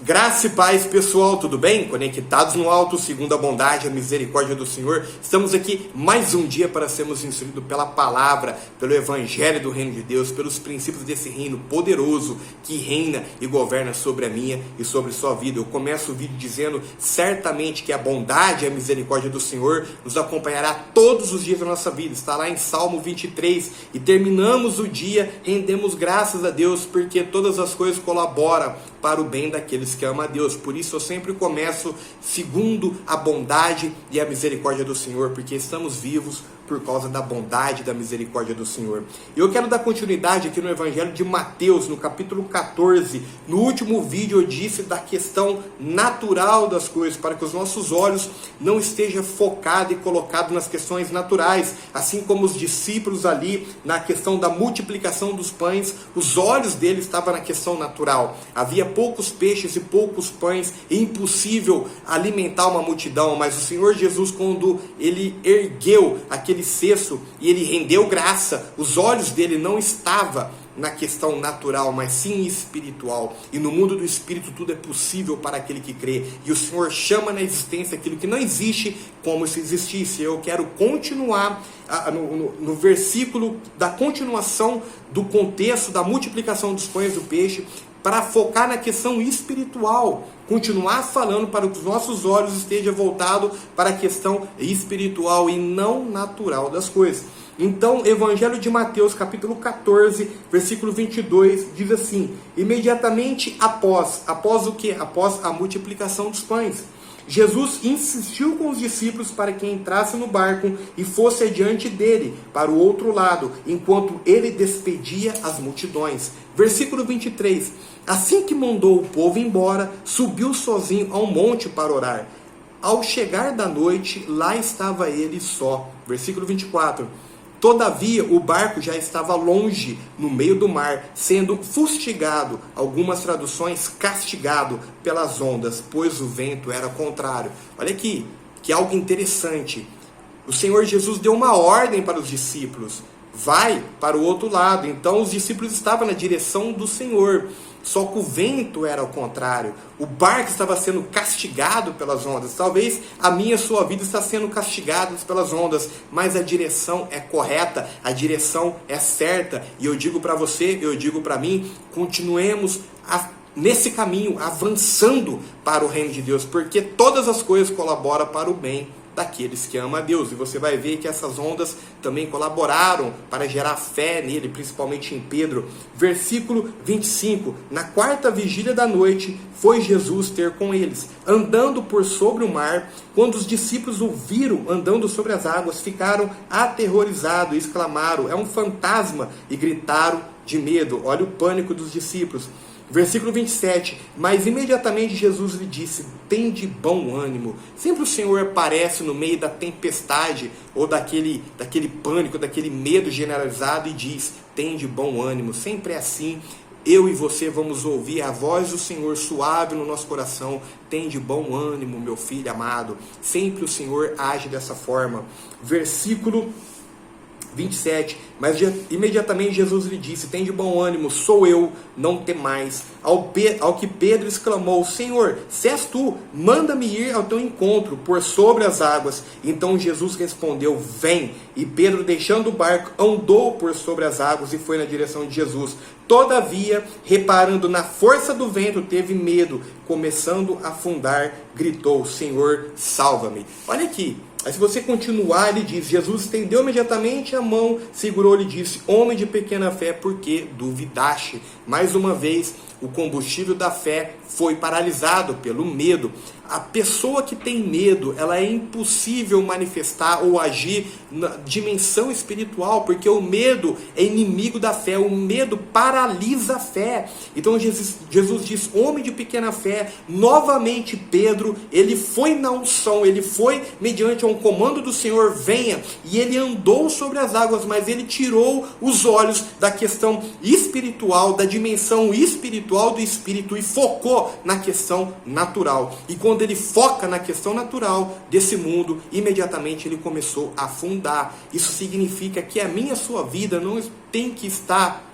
Graça e paz, pessoal, tudo bem? Conectados no alto, segundo a bondade e a misericórdia do Senhor, estamos aqui mais um dia para sermos instruídos pela palavra, pelo evangelho do reino de Deus, pelos princípios desse reino poderoso que reina e governa sobre a minha e sobre sua vida. Eu começo o vídeo dizendo certamente que a bondade e a misericórdia do Senhor nos acompanhará todos os dias da nossa vida. Está lá em Salmo 23 e terminamos o dia, rendemos graças a Deus porque todas as coisas colaboram para o bem daqueles que amam a Deus. Por isso eu sempre começo segundo a bondade e a misericórdia do Senhor, porque estamos vivos por causa da bondade e da misericórdia do Senhor. Eu quero dar continuidade aqui no Evangelho de Mateus, no capítulo 14. No último vídeo eu disse da questão natural das coisas, para que os nossos olhos não estejam focados e colocados nas questões naturais, assim como os discípulos ali, na questão da multiplicação dos pães, os olhos deles estavam na questão natural. Havia poucos peixes e poucos pães, é impossível alimentar uma multidão, mas o Senhor Jesus, quando ele ergueu aquele cesto e ele rendeu graça, os olhos dele não estavam na questão natural, mas sim espiritual. E no mundo do espírito tudo é possível para aquele que crê. E o Senhor chama na existência aquilo que não existe como se existisse. Eu quero continuar no versículo da continuação do contexto da multiplicação dos pães e do peixe, para focar na questão espiritual, continuar falando para que os nossos olhos estejam voltados para a questão espiritual e não natural das coisas. Então, Evangelho de Mateus, capítulo 14, versículo 22, diz assim: imediatamente após o que? Após a multiplicação dos pães, Jesus insistiu com os discípulos para que entrasse no barco e fosse adiante dele, para o outro lado, enquanto ele despedia as multidões. Versículo 23. Assim que mandou o povo embora, subiu sozinho ao monte para orar. Ao chegar da noite, lá estava ele só. Versículo 24. Todavia, o barco já estava longe, no meio do mar, sendo fustigado, algumas traduções, castigado pelas ondas, pois o vento era contrário. Olha aqui, que algo interessante. O Senhor Jesus deu uma ordem para os discípulos: vai para o outro lado. Então os discípulos estavam na direção do Senhor, só que o vento era ao contrário. O barco estava sendo castigado pelas ondas. Talvez a minha e a sua vida está sendo castigada pelas ondas, mas a direção é correta, a direção é certa. E eu digo para você, eu digo para mim, continuemos nesse caminho, avançando para o reino de Deus, porque todas as coisas colaboram para o bem daqueles que amam a Deus. E você vai ver que essas ondas também colaboraram para gerar fé nele, principalmente em Pedro. Versículo 25. Na quarta vigília da noite, foi Jesus ter com eles, andando por sobre o mar. Quando os discípulos o viram andando sobre as águas, ficaram aterrorizados e exclamaram: é um fantasma! E gritaram de medo. Olha o pânico dos discípulos. Versículo 27, mas imediatamente Jesus lhe disse: tem de bom ânimo. Sempre o Senhor aparece no meio da tempestade, ou daquele pânico, daquele medo generalizado, e diz: tem de bom ânimo. Sempre é assim. Eu e você vamos ouvir a voz do Senhor suave no nosso coração: tem de bom ânimo, meu filho amado. Sempre o Senhor age dessa forma. Versículo 27, mas imediatamente Jesus lhe disse: tem de bom ânimo, sou eu, não temais. Ao que Pedro exclamou: Senhor, se és tu, manda-me ir ao teu encontro, por sobre as águas. Então Jesus respondeu: vem. E Pedro, deixando o barco, andou por sobre as águas e foi na direção de Jesus. Todavia, reparando na força do vento, teve medo, começando a afundar, gritou: Senhor, salva-me. Olha aqui. Aí se você continuar, ele diz: Jesus estendeu imediatamente a mão, segurou-lhe e disse: homem de pequena fé, por que duvidaste? Mais uma vez, o combustível da fé foi paralisado pelo medo. A pessoa que tem medo, ela é impossível manifestar ou agir na dimensão espiritual, porque o medo é inimigo da fé, o medo paralisa a fé. Então Jesus diz: homem de pequena fé. Novamente Pedro, ele foi na unção, ele foi mediante um comando do Senhor: venha, e ele andou sobre as águas, mas ele tirou os olhos da questão espiritual, da dimensão espiritual do espírito, e focou na questão natural. E quando ele foca na questão natural desse mundo, imediatamente ele começou a afundar. Isso significa que a minha e a sua vida não tem que estar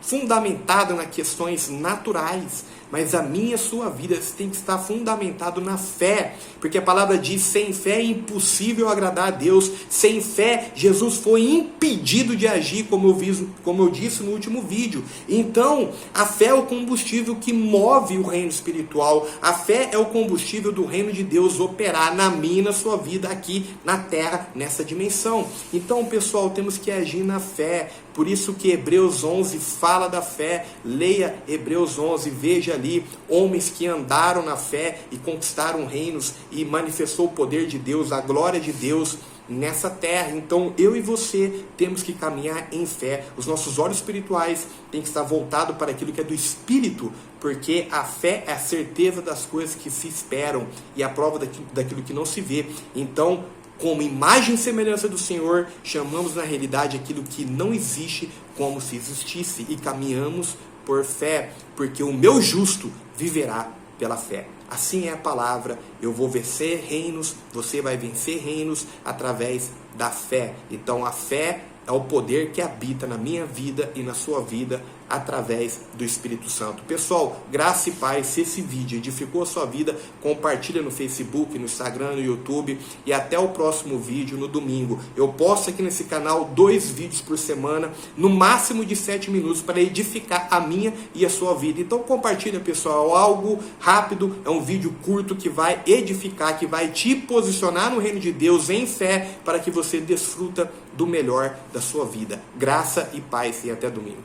fundamentada nas questões naturais. mas a minha e a sua vida tem que estar fundamentado na fé, porque a palavra diz, sem fé é impossível agradar a Deus. Sem fé, Jesus foi impedido de agir, como eu disse no último vídeo. Então, a fé é o combustível que move o reino espiritual. A fé é o combustível do reino de Deus operar na minha e na sua vida aqui na terra, nessa dimensão. Então, pessoal, temos que agir na fé. Por isso que Hebreus 11 fala da fé. Leia Hebreus 11, veja ali homens que andaram na fé e conquistaram reinos e manifestou o poder de Deus, a glória de Deus nessa terra. Então eu e você temos que caminhar em fé. Os nossos olhos espirituais têm que estar voltados para aquilo que é do Espírito, porque a fé é a certeza das coisas que se esperam e a prova daquilo que não se vê. Então, como imagem e semelhança do Senhor, chamamos na realidade aquilo que não existe como se existisse e caminhamos por fé, porque o meu justo viverá pela fé. Assim é a palavra, eu vou vencer reinos, você vai vencer reinos através da fé. Então a fé é o poder que habita na minha vida e na sua vida através do Espírito Santo. Pessoal, graça e paz. Se esse vídeo edificou a sua vida, compartilha no Facebook, no Instagram, no YouTube, e até o próximo vídeo no domingo. Eu posto aqui nesse canal 2 vídeos por semana, no máximo de 7 minutos, para edificar a minha e a sua vida. Então compartilha, pessoal, algo rápido, é um vídeo curto que vai edificar, que vai te posicionar no reino de Deus em fé, para que você desfruta do melhor da sua vida. Graça e paz, e até domingo.